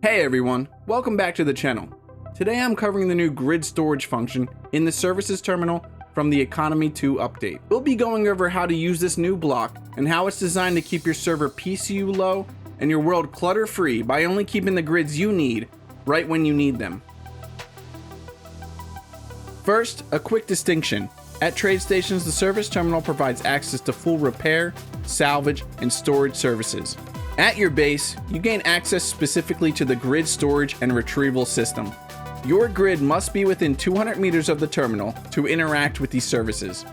Hey everyone, welcome back to the channel. Today I'm covering the new grid storage function in the services terminal from the Economy 2 update. We'll be going over how to use this new block and how it's designed to keep your server PCU low and your world clutter free by only keeping the grids you need right when you need them. First, a quick distinction. At trade stations, the service terminal provides access to full repair, salvage, and storage services. At your base, you gain access specifically to the grid storage and retrieval system. Your grid must be within 200 meters of the terminal to interact with these services.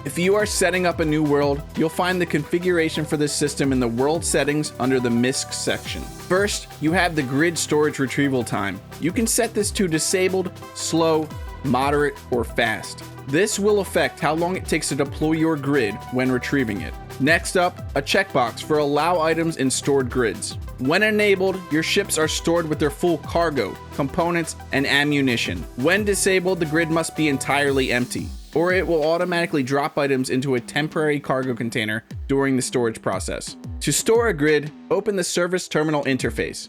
If you are setting up a new world, you'll find the configuration for this system in the world settings under the MISC section. First, you have the grid storage retrieval time. You can set this to disabled, slow, moderate, or fast. This will affect how long it takes to deploy your grid when retrieving it. Next up, a checkbox for allow items in stored grids. When enabled, your ships are stored with their full cargo, components, and ammunition. When disabled, the grid must be entirely empty, or it will automatically drop items into a temporary cargo container during the storage process. To store a grid, open the service terminal interface.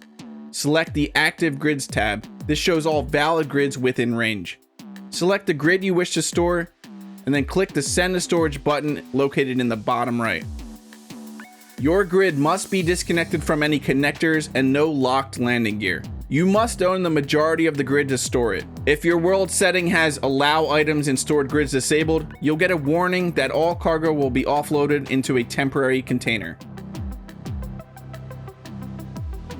Select the Active Grids tab. This shows all valid grids within range. Select the grid you wish to store, and then click the Send to Storage button located in the bottom right. Your grid must be disconnected from any connectors and no locked landing gear. You must own the majority of the grid to store it. If your world setting has Allow Items in Stored Grids disabled, you'll get a warning that all cargo will be offloaded into a temporary container.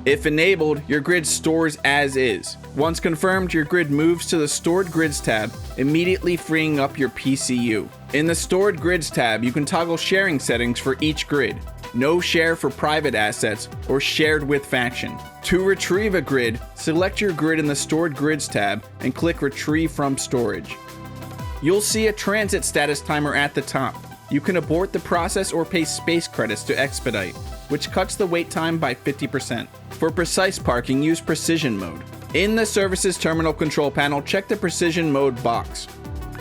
If enabled, your grid stores as is. Once confirmed, your grid moves to the Stored Grids tab, immediately freeing up your PCU. In the Stored Grids tab, you can toggle sharing settings for each grid. No share for private assets or shared with faction. To retrieve a grid, select your grid in the Stored Grids tab and click Retrieve from Storage. You'll see a transit status timer at the top. You can abort the process or pay space credits to expedite, which cuts the wait time by 50%. For precise parking, use Precision Mode. In the Services Terminal control panel, check the Precision Mode box.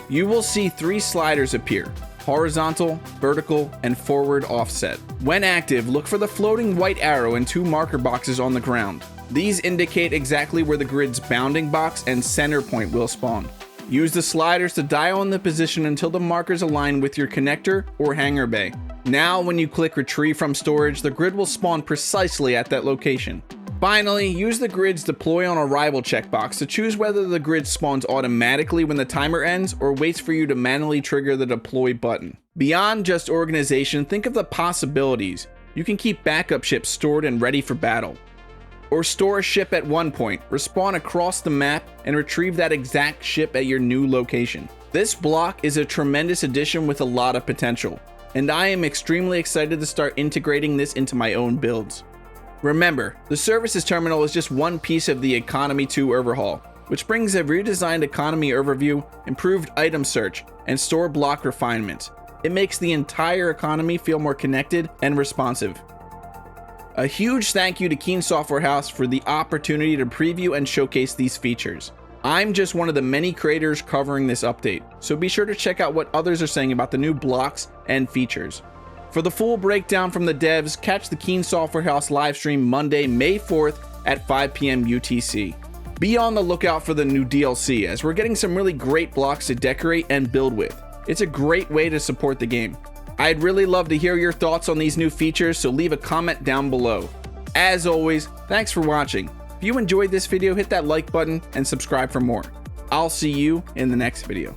You will see 3 sliders appear: horizontal, vertical, and forward offset. When active, look for the floating white arrow and 2 marker boxes on the ground. These indicate exactly where the grid's bounding box and center point will spawn. Use the sliders to dial in the position until the markers align with your connector or hangar bay. Now, when you click Retrieve from Storage, the grid will spawn precisely at that location. Finally, use the grid's Deploy on Arrival checkbox to choose whether the grid spawns automatically when the timer ends or waits for you to manually trigger the Deploy button. Beyond just organization, think of the possibilities. You can keep backup ships stored and ready for battle. Or store a ship at one point, respawn across the map, and retrieve that exact ship at your new location. This block is a tremendous addition with a lot of potential, and I am extremely excited to start integrating this into my own builds. Remember, the Services Terminal is just one piece of the Economy 2 overhaul, which brings a redesigned economy overview, improved item search, and store block refinements. It makes the entire economy feel more connected and responsive. A huge thank you to Keen Software House for the opportunity to preview and showcase these features. I'm just one of the many creators covering this update, so be sure to check out what others are saying about the new blocks and features. For the full breakdown from the devs, catch the Keen Software House livestream Monday, May 4th at 5 p.m. UTC. Be on the lookout for the new DLC, as we're getting some really great blocks to decorate and build with. It's a great way to support the game. I'd really love to hear your thoughts on these new features, so leave a comment down below. As always, thanks for watching. If you enjoyed this video, hit that like button and subscribe for more. I'll see you in the next video.